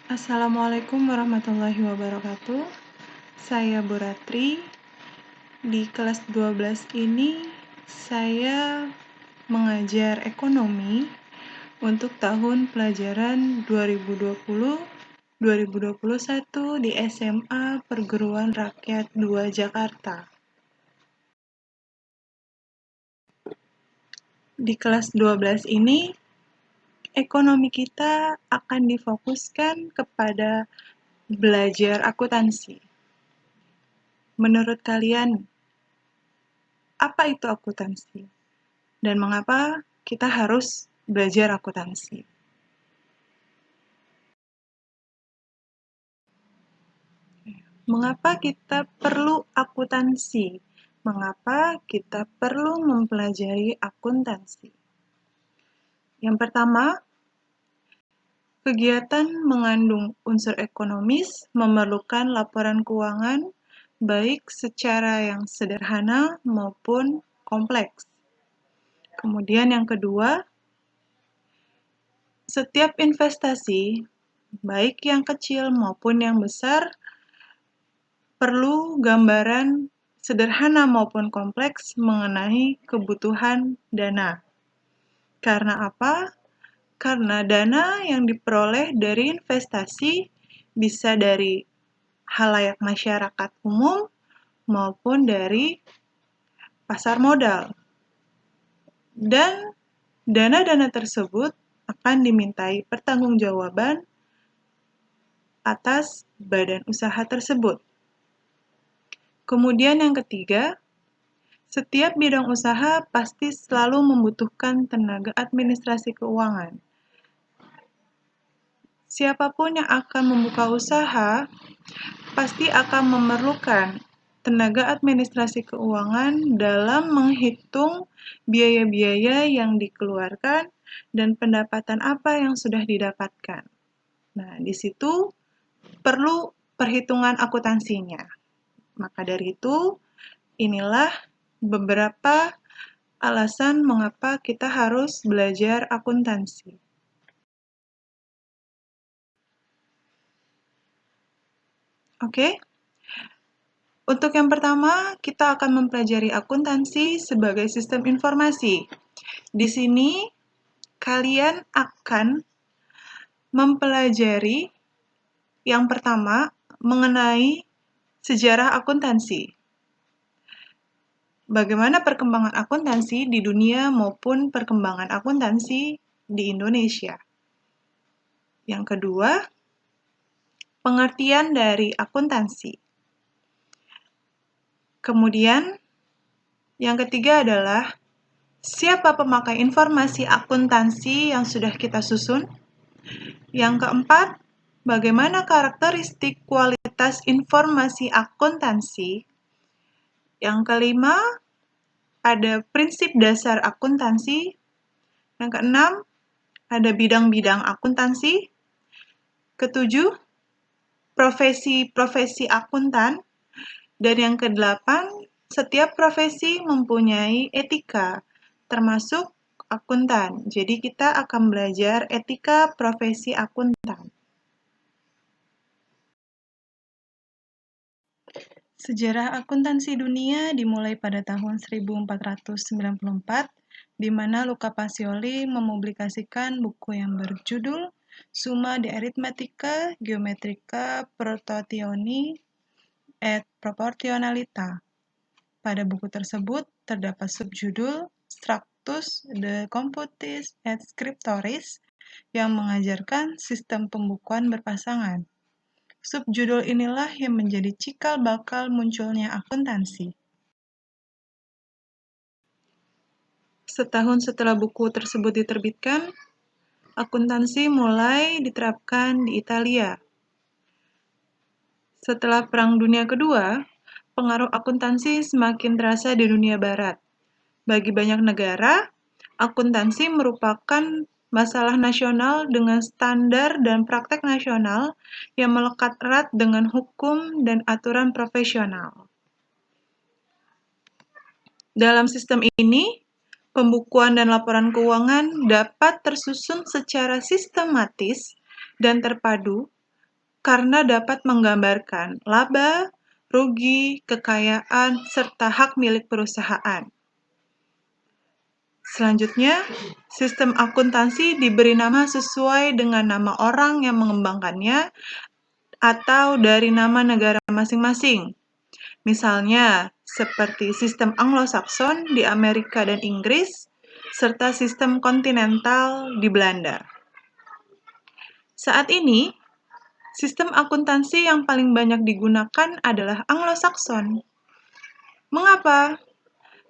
Assalamualaikum warahmatullahi wabarakatuh. Saya Bu Ratri. Di kelas 12 ini saya mengajar ekonomi untuk tahun pelajaran 2020-2021 di SMA Perguruan Rakyat 2 Jakarta. Di kelas 12 ini ekonomi kita akan difokuskan kepada belajar akuntansi. Menurut kalian, apa itu akuntansi? Dan mengapa kita harus belajar akuntansi? Mengapa kita perlu akuntansi? Mengapa kita perlu mempelajari akuntansi? Yang pertama, kegiatan mengandung unsur ekonomis memerlukan laporan keuangan baik secara yang sederhana maupun kompleks. Kemudian yang kedua, setiap investasi, baik yang kecil maupun yang besar, perlu gambaran sederhana maupun kompleks mengenai kebutuhan dana. Karena apa? Karena dana yang diperoleh dari investasi bisa dari khalayak masyarakat umum maupun dari pasar modal. Dan dana-dana tersebut akan dimintai pertanggungjawaban atas badan usaha tersebut. Kemudian yang ketiga, setiap bidang usaha pasti selalu membutuhkan tenaga administrasi keuangan. Siapapun yang akan membuka usaha pasti akan memerlukan tenaga administrasi keuangan dalam menghitung biaya-biaya yang dikeluarkan dan pendapatan apa yang sudah didapatkan. Nah, di situ perlu perhitungan akuntansinya. Maka dari itu, inilah beberapa alasan mengapa kita harus belajar akuntansi. Oke? Untuk yang pertama, kita akan mempelajari akuntansi sebagai sistem informasi. Di sini, kalian akan mempelajari yang pertama mengenai sejarah akuntansi. Bagaimana perkembangan akuntansi di dunia maupun perkembangan akuntansi di Indonesia. Yang kedua, pengertian dari akuntansi. Kemudian, yang ketiga adalah siapa pemakai informasi akuntansi yang sudah kita susun. Yang keempat, bagaimana karakteristik kualitas informasi akuntansi. Yang kelima, ada prinsip dasar akuntansi. Yang keenam, ada bidang-bidang akuntansi. Ketujuh, profesi-profesi akuntan. Dan yang kedelapan, setiap profesi mempunyai etika, termasuk akuntan. Jadi kita akan belajar etika profesi akuntan. Sejarah akuntansi dunia dimulai pada tahun 1494, di mana Luca Pacioli mempublikasikan buku yang berjudul Summa de Arithmetica Geometrica Protationi et Proportionalita. Pada buku tersebut terdapat subjudul Tractus de Computis et Scriptoris yang mengajarkan sistem pembukuan berpasangan. Subjudul inilah yang menjadi cikal bakal munculnya akuntansi. Setahun setelah buku tersebut diterbitkan, akuntansi mulai diterapkan di Italia. Setelah Perang Dunia Kedua, pengaruh akuntansi semakin terasa di dunia barat. Bagi banyak negara, akuntansi merupakan masalah nasional dengan standar dan praktek nasional yang melekat erat dengan hukum dan aturan profesional. Dalam sistem ini, pembukuan dan laporan keuangan dapat tersusun secara sistematis dan terpadu karena dapat menggambarkan laba, rugi, kekayaan, serta hak milik perusahaan. Selanjutnya, sistem akuntansi diberi nama sesuai dengan nama orang yang mengembangkannya atau dari nama negara masing-masing. Misalnya, seperti sistem Anglo-Saxon di Amerika dan Inggris, serta sistem kontinental di Belanda. Saat ini, sistem akuntansi yang paling banyak digunakan adalah Anglo-Saxon. Mengapa?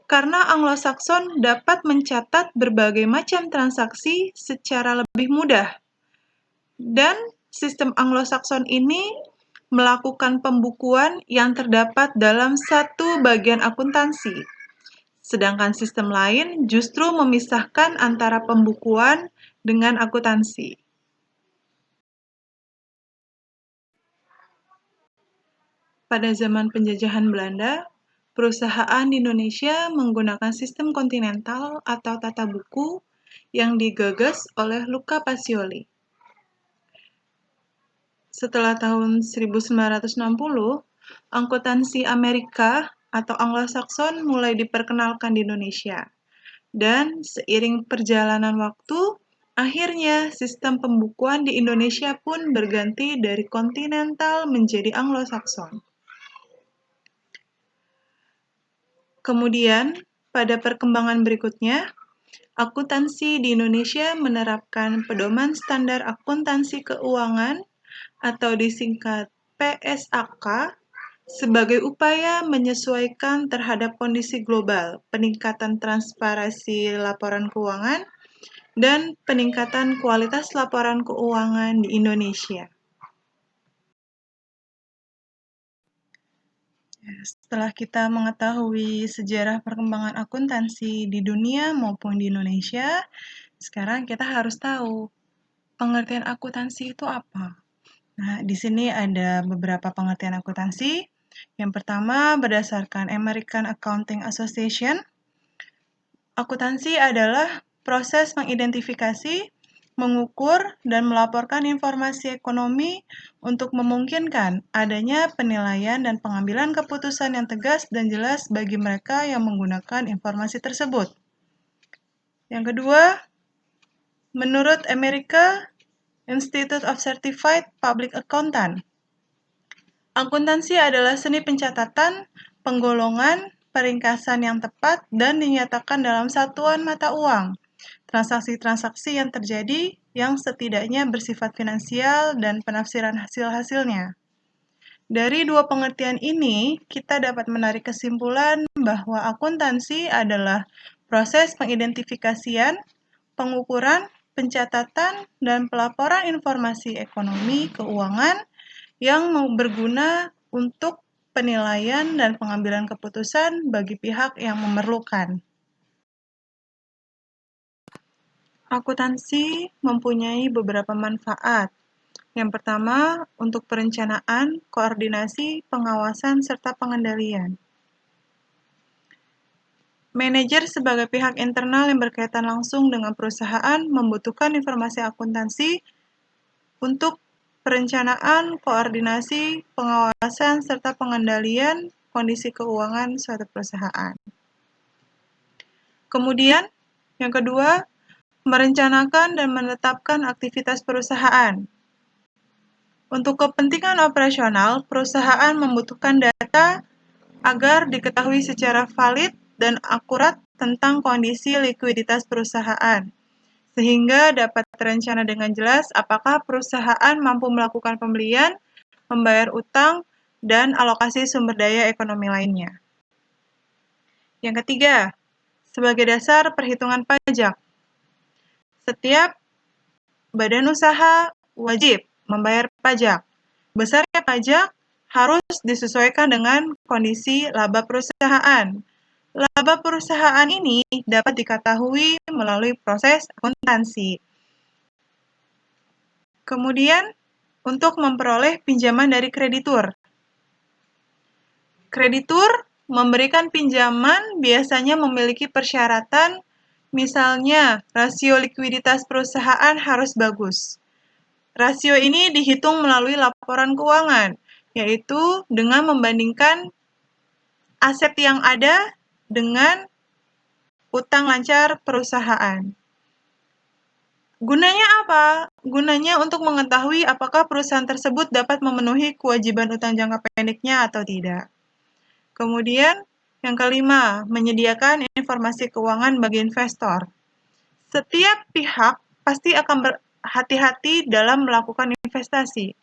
Karena Anglo-Saxon dapat mencatat berbagai macam transaksi secara lebih mudah. Dan sistem Anglo-Saxon ini melakukan pembukuan yang terdapat dalam satu bagian akuntansi. Sedangkan sistem lain justru memisahkan antara pembukuan dengan akuntansi. Pada zaman penjajahan Belanda, perusahaan di Indonesia menggunakan sistem kontinental atau tata buku yang digagas oleh Luca Pacioli. Setelah tahun 1960, akuntansi Amerika atau Anglo-Saxon mulai diperkenalkan di Indonesia. Dan seiring perjalanan waktu, akhirnya sistem pembukuan di Indonesia pun berganti dari kontinental menjadi Anglo-Saxon. Kemudian, pada perkembangan berikutnya, akuntansi di Indonesia menerapkan pedoman standar akuntansi keuangan atau disingkat PSAK sebagai upaya menyesuaikan terhadap kondisi global, peningkatan transparansi laporan keuangan, dan peningkatan kualitas laporan keuangan di Indonesia. Setelah kita mengetahui sejarah perkembangan akuntansi di dunia maupun di Indonesia, sekarang kita harus tahu pengertian akuntansi itu apa. Nah, di sini ada beberapa pengertian akuntansi. Yang pertama, berdasarkan American Accounting Association, akuntansi adalah proses mengidentifikasi, mengukur, dan melaporkan informasi ekonomi untuk memungkinkan adanya penilaian dan pengambilan keputusan yang tegas dan jelas bagi mereka yang menggunakan informasi tersebut. Yang kedua, menurut America Institute of Certified Public Accountant, akuntansi adalah seni pencatatan, penggolongan, peringkasan yang tepat, dan dinyatakan dalam satuan mata uang. Transaksi-transaksi yang terjadi yang setidaknya bersifat finansial dan penafsiran hasil-hasilnya. Dari dua pengertian ini, kita dapat menarik kesimpulan bahwa akuntansi adalah proses pengidentifikasian, pengukuran, pencatatan, dan pelaporan informasi ekonomi keuangan yang berguna untuk penilaian dan pengambilan keputusan bagi pihak yang memerlukan. Akuntansi mempunyai beberapa manfaat. Yang pertama, untuk perencanaan, koordinasi, pengawasan, serta pengendalian. Manajer sebagai pihak internal yang berkaitan langsung dengan perusahaan membutuhkan informasi akuntansi untuk perencanaan, koordinasi, pengawasan, serta pengendalian kondisi keuangan suatu perusahaan. Kemudian, yang kedua, merencanakan dan menetapkan aktivitas perusahaan. Untuk kepentingan operasional, perusahaan membutuhkan data agar diketahui secara valid dan akurat tentang kondisi likuiditas perusahaan, sehingga dapat terencana dengan jelas apakah perusahaan mampu melakukan pembelian, membayar utang, dan alokasi sumber daya ekonomi lainnya. Yang ketiga, sebagai dasar perhitungan pajak. Setiap badan usaha wajib membayar pajak. Besarnya pajak harus disesuaikan dengan kondisi laba perusahaan. Laba perusahaan ini dapat diketahui melalui proses akuntansi. Kemudian, untuk memperoleh pinjaman dari kreditur. Kreditur memberikan pinjaman biasanya memiliki persyaratan, misalnya rasio likuiditas perusahaan harus bagus. Rasio ini dihitung melalui laporan laporan keuangan, yaitu dengan membandingkan aset yang ada dengan utang lancar perusahaan. Gunanya apa? Gunanya untuk mengetahui apakah perusahaan tersebut dapat memenuhi kewajiban utang jangka pendeknya atau tidak. Kemudian, yang kelima, menyediakan informasi keuangan bagi investor. Setiap pihak pasti akan berhati-hati dalam melakukan investasi.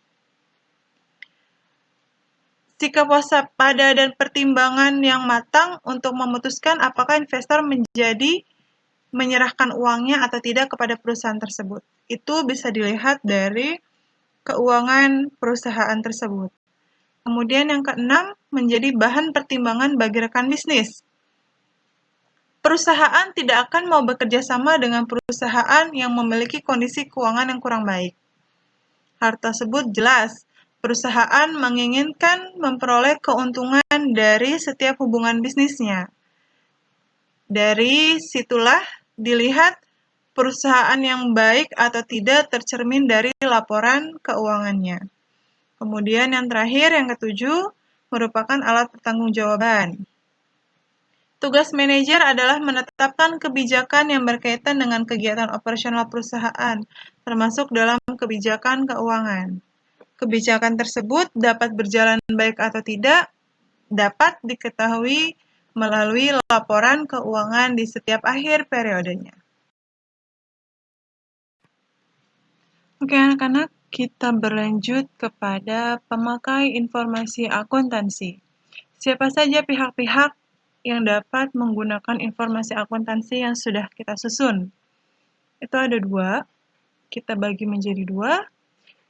Sikap waspada dan pertimbangan yang matang untuk memutuskan apakah investor menyerahkan uangnya atau tidak kepada perusahaan tersebut. Itu bisa dilihat dari keuangan perusahaan tersebut. Kemudian yang keenam, menjadi bahan pertimbangan bagi rekan bisnis. Perusahaan tidak akan mau bekerja sama dengan perusahaan yang memiliki kondisi keuangan yang kurang baik. Hal tersebut jelas, perusahaan menginginkan memperoleh keuntungan dari setiap hubungan bisnisnya. Dari situlah dilihat perusahaan yang baik atau tidak tercermin dari laporan keuangannya. Kemudian yang terakhir, yang ketujuh, merupakan alat pertanggungjawaban. Tugas manajer adalah menetapkan kebijakan yang berkaitan dengan kegiatan operasional perusahaan, termasuk dalam kebijakan keuangan. Kebijakan tersebut dapat berjalan baik atau tidak, dapat diketahui melalui laporan keuangan di setiap akhir periodenya. Oke anak-anak, kita berlanjut kepada pemakai informasi akuntansi. Siapa saja pihak-pihak yang dapat menggunakan informasi akuntansi yang sudah kita susun? Itu ada dua, kita bagi menjadi dua,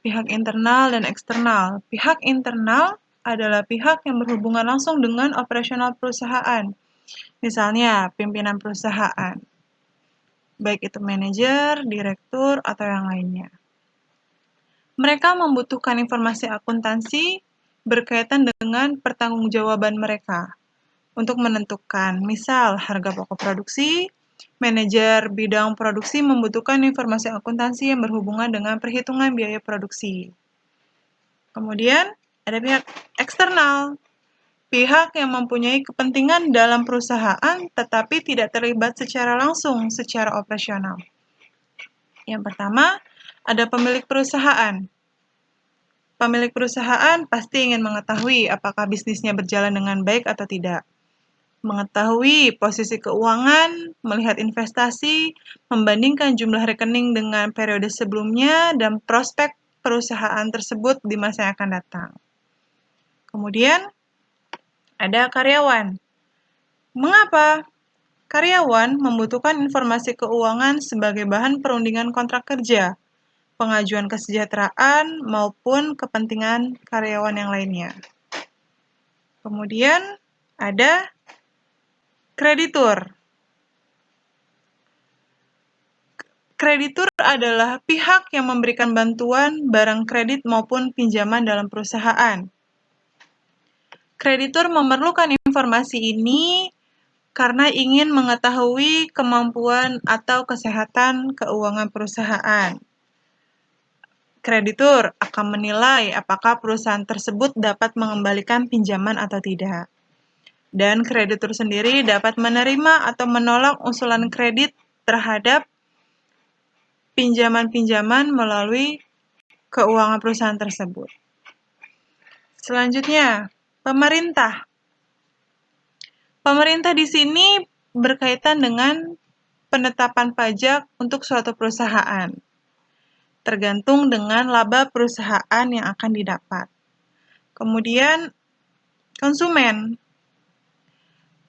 pihak internal dan eksternal. Pihak internal adalah pihak yang berhubungan langsung dengan operasional perusahaan. Misalnya, pimpinan perusahaan. Baik itu manajer, direktur, atau yang lainnya. Mereka membutuhkan informasi akuntansi berkaitan dengan pertanggungjawaban mereka untuk menentukan, misal harga pokok produksi. Manajer bidang produksi membutuhkan informasi akuntansi yang berhubungan dengan perhitungan biaya produksi. Kemudian, ada pihak eksternal, pihak yang mempunyai kepentingan dalam perusahaan tetapi tidak terlibat secara langsung secara operasional. Yang pertama, ada pemilik perusahaan. Pemilik perusahaan pasti ingin mengetahui apakah bisnisnya berjalan dengan baik atau tidak. Mengetahui posisi keuangan, melihat investasi, membandingkan jumlah rekening dengan periode sebelumnya, dan prospek perusahaan tersebut di masa yang akan datang. Kemudian, ada karyawan. Mengapa? Karyawan membutuhkan informasi keuangan sebagai bahan perundingan kontrak kerja, pengajuan kesejahteraan, maupun kepentingan karyawan yang lainnya. Kemudian, ada kreditur. Kreditur adalah pihak yang memberikan bantuan barang kredit maupun pinjaman dalam perusahaan. Kreditur memerlukan informasi ini karena ingin mengetahui kemampuan atau kesehatan keuangan perusahaan. Kreditur akan menilai apakah perusahaan tersebut dapat mengembalikan pinjaman atau tidak. Dan kreditur sendiri dapat menerima atau menolak usulan kredit terhadap pinjaman-pinjaman melalui keuangan perusahaan tersebut. Selanjutnya, pemerintah. Pemerintah di sini berkaitan dengan penetapan pajak untuk suatu perusahaan, tergantung dengan laba perusahaan yang akan didapat. Kemudian, konsumen.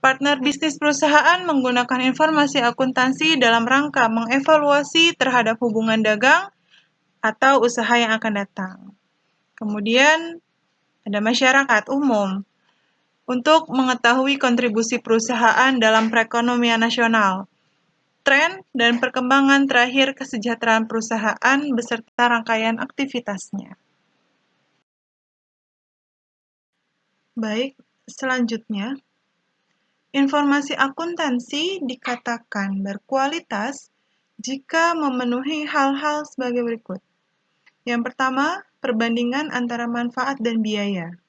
Partner bisnis perusahaan menggunakan informasi akuntansi dalam rangka mengevaluasi terhadap hubungan dagang atau usaha yang akan datang. Kemudian, ada masyarakat umum untuk mengetahui kontribusi perusahaan dalam perekonomian nasional, tren dan perkembangan terakhir kesejahteraan perusahaan beserta rangkaian aktivitasnya. Baik, selanjutnya, informasi akuntansi dikatakan berkualitas jika memenuhi hal-hal sebagai berikut. Yang pertama, perbandingan antara manfaat dan biaya.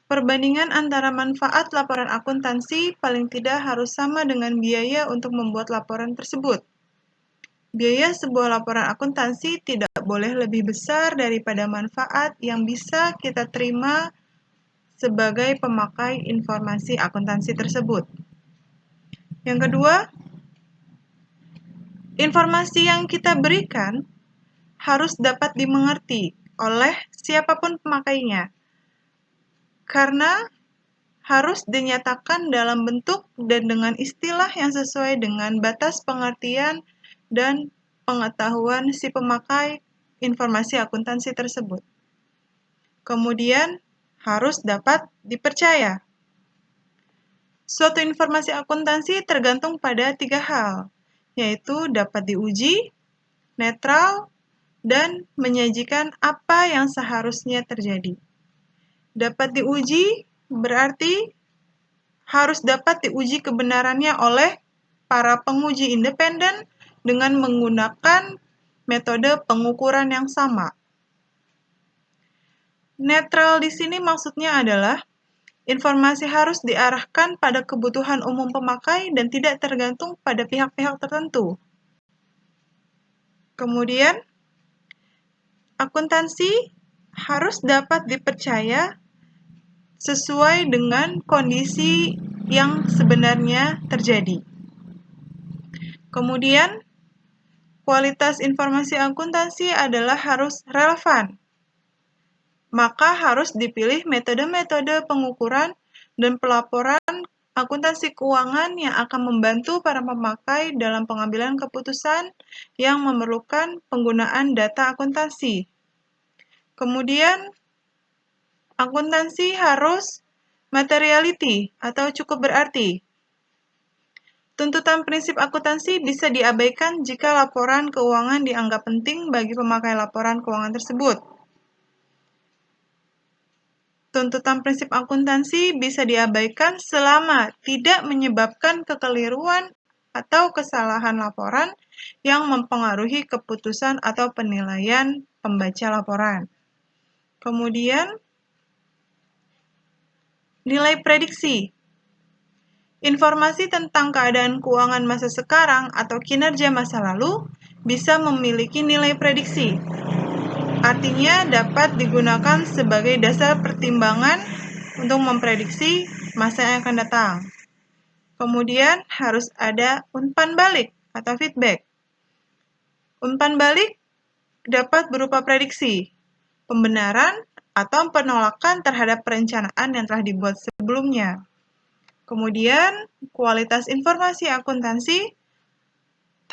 Perbandingan antara manfaat laporan akuntansi paling tidak harus sama dengan biaya untuk membuat laporan tersebut. Biaya sebuah laporan akuntansi tidak boleh lebih besar daripada manfaat yang bisa kita terima sebagai pemakai informasi akuntansi tersebut. Yang kedua, informasi yang kita berikan harus dapat dimengerti oleh siapapun pemakainya, karena harus dinyatakan dalam bentuk dan dengan istilah yang sesuai dengan batas pengertian dan pengetahuan si pemakai informasi akuntansi tersebut. Kemudian, harus dapat dipercaya. Suatu informasi akuntansi tergantung pada 3 hal, yaitu dapat diuji, netral, dan menyajikan apa yang seharusnya terjadi. Dapat diuji berarti harus dapat diuji kebenarannya oleh para penguji independen dengan menggunakan metode pengukuran yang sama. Netral di sini maksudnya adalah informasi harus diarahkan pada kebutuhan umum pemakai dan tidak tergantung pada pihak-pihak tertentu. Kemudian, akuntansi harus dapat dipercaya sesuai dengan kondisi yang sebenarnya terjadi. Kemudian, kualitas informasi akuntansi adalah harus relevan. Maka harus dipilih metode-metode pengukuran dan pelaporan akuntansi keuangan yang akan membantu para pemakai dalam pengambilan keputusan yang memerlukan penggunaan data akuntansi. Kemudian, akuntansi harus materiality atau cukup berarti. Tuntutan prinsip akuntansi bisa diabaikan jika laporan keuangan dianggap penting bagi pemakai laporan keuangan tersebut. Tuntutan prinsip akuntansi bisa diabaikan selama tidak menyebabkan kekeliruan atau kesalahan laporan yang mempengaruhi keputusan atau penilaian pembaca laporan. Kemudian, nilai prediksi. Informasi tentang keadaan keuangan masa sekarang atau kinerja masa lalu bisa memiliki nilai prediksi. Artinya dapat digunakan sebagai dasar pertimbangan untuk memprediksi masa yang akan datang. Kemudian harus ada umpan balik atau feedback. Umpan balik dapat berupa prediksi, pembenaran, atau penolakan terhadap perencanaan yang telah dibuat sebelumnya. Kemudian, kualitas informasi akuntansi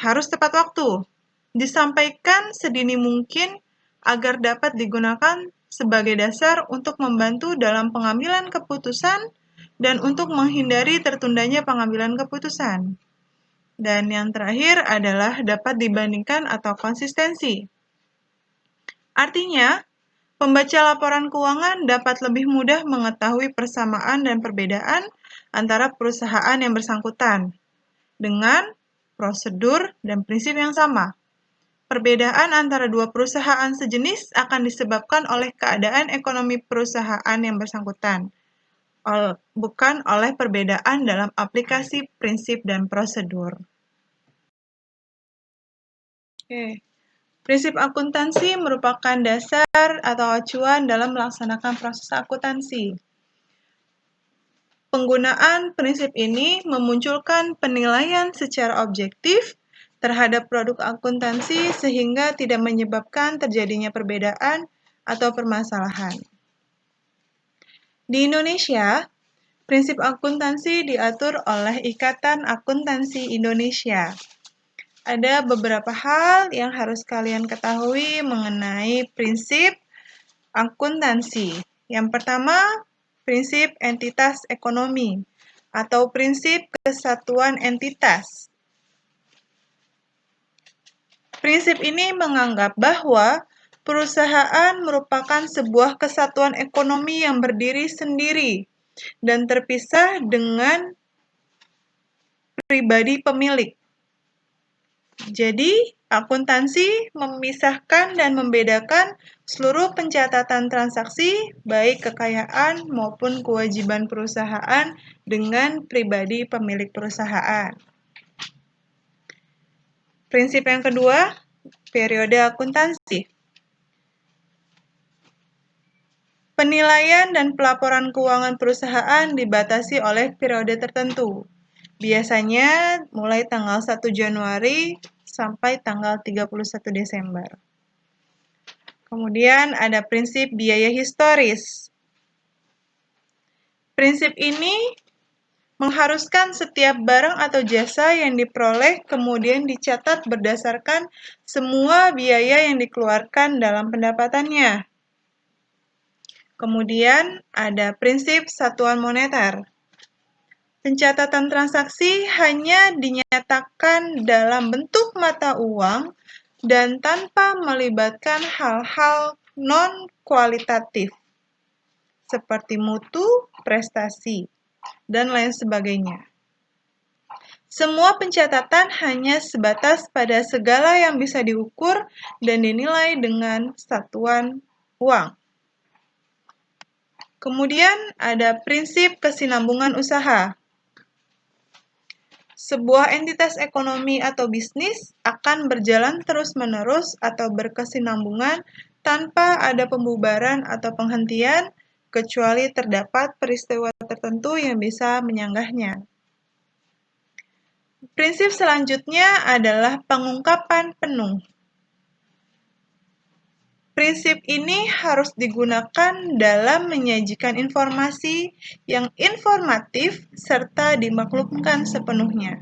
harus tepat waktu, disampaikan sedini mungkin agar dapat digunakan sebagai dasar untuk membantu dalam pengambilan keputusan dan untuk menghindari tertundanya pengambilan keputusan. Dan yang terakhir adalah dapat dibandingkan atau konsistensi. Artinya, pembaca laporan keuangan dapat lebih mudah mengetahui persamaan dan perbedaan antara perusahaan yang bersangkutan dengan prosedur dan prinsip yang sama. Perbedaan antara dua perusahaan sejenis akan disebabkan oleh keadaan ekonomi perusahaan yang bersangkutan, bukan oleh perbedaan dalam aplikasi prinsip dan prosedur. Prinsip akuntansi merupakan dasar atau acuan dalam melaksanakan proses akuntansi. Penggunaan prinsip ini memunculkan penilaian secara objektif terhadap produk akuntansi sehingga tidak menyebabkan terjadinya perbedaan atau permasalahan. Di Indonesia, prinsip akuntansi diatur oleh Ikatan Akuntansi Indonesia. Ada beberapa hal yang harus kalian ketahui mengenai prinsip akuntansi. Yang pertama, prinsip entitas ekonomi atau prinsip kesatuan entitas. Prinsip ini menganggap bahwa perusahaan merupakan sebuah kesatuan ekonomi yang berdiri sendiri dan terpisah dengan pribadi pemilik. Jadi, akuntansi memisahkan dan membedakan seluruh pencatatan transaksi, baik kekayaan maupun kewajiban perusahaan dengan pribadi pemilik perusahaan. Prinsip yang kedua, periode akuntansi. Penilaian dan pelaporan keuangan perusahaan dibatasi oleh periode tertentu. Biasanya mulai tanggal 1 Januari sampai tanggal 31 Desember. Kemudian ada prinsip biaya historis. Prinsip ini mengharuskan setiap barang atau jasa yang diperoleh kemudian dicatat berdasarkan semua biaya yang dikeluarkan dalam pendapatannya. Kemudian ada prinsip satuan moneter. Pencatatan transaksi hanya dinyatakan dalam bentuk mata uang dan tanpa melibatkan hal-hal non-kualitatif seperti mutu, prestasi, dan lain sebagainya. Semua pencatatan hanya sebatas pada segala yang bisa diukur dan dinilai dengan satuan uang. Kemudian ada prinsip kesinambungan usaha. Sebuah entitas ekonomi atau bisnis akan berjalan terus-menerus atau berkesinambungan tanpa ada pembubaran atau penghentian, kecuali terdapat peristiwa tertentu yang bisa menyanggahnya. Prinsip selanjutnya adalah pengungkapan penuh. Prinsip ini harus digunakan dalam menyajikan informasi yang informatif serta dimaklumkan sepenuhnya.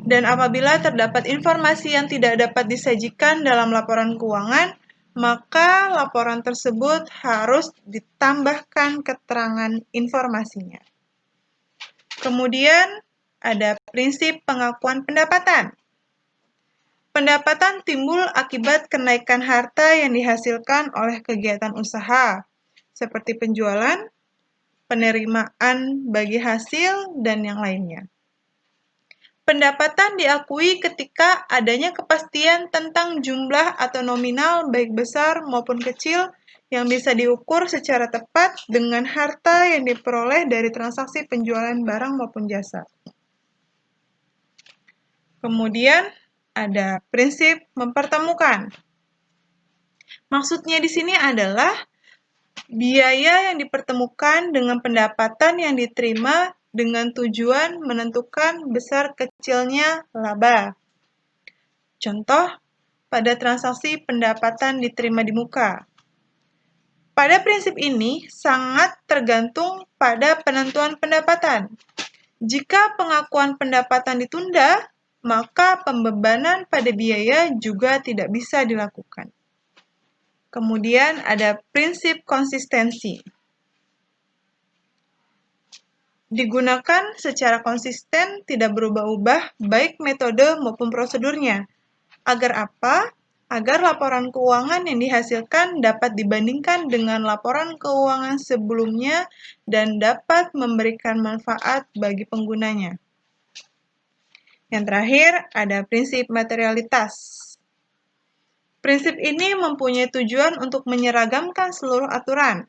Dan apabila terdapat informasi yang tidak dapat disajikan dalam laporan keuangan, maka laporan tersebut harus ditambahkan keterangan informasinya. Kemudian ada prinsip pengakuan pendapatan. Pendapatan timbul akibat kenaikan harta yang dihasilkan oleh kegiatan usaha, seperti penjualan, penerimaan bagi hasil, dan yang lainnya. Pendapatan diakui ketika adanya kepastian tentang jumlah atau nominal baik besar maupun kecil yang bisa diukur secara tepat dengan harta yang diperoleh dari transaksi penjualan barang maupun jasa. Kemudian ada prinsip mempertemukan. Maksudnya di sini adalah biaya yang dipertemukan dengan pendapatan yang diterima dengan tujuan menentukan besar kecilnya laba. Contoh, pada transaksi pendapatan diterima di muka. Pada prinsip ini sangat tergantung pada penentuan pendapatan. Jika pengakuan pendapatan ditunda, maka pembebanan pada biaya juga tidak bisa dilakukan. Kemudian ada prinsip konsistensi. Digunakan secara konsisten, tidak berubah-ubah, baik metode maupun prosedurnya. Agar apa? Agar laporan keuangan yang dihasilkan dapat dibandingkan dengan laporan keuangan sebelumnya dan dapat memberikan manfaat bagi penggunanya. Yang terakhir, ada prinsip materialitas. Prinsip ini mempunyai tujuan untuk menyeragamkan seluruh aturan.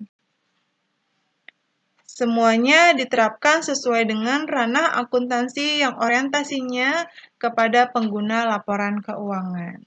Semuanya diterapkan sesuai dengan ranah akuntansi yang orientasinya kepada pengguna laporan keuangan.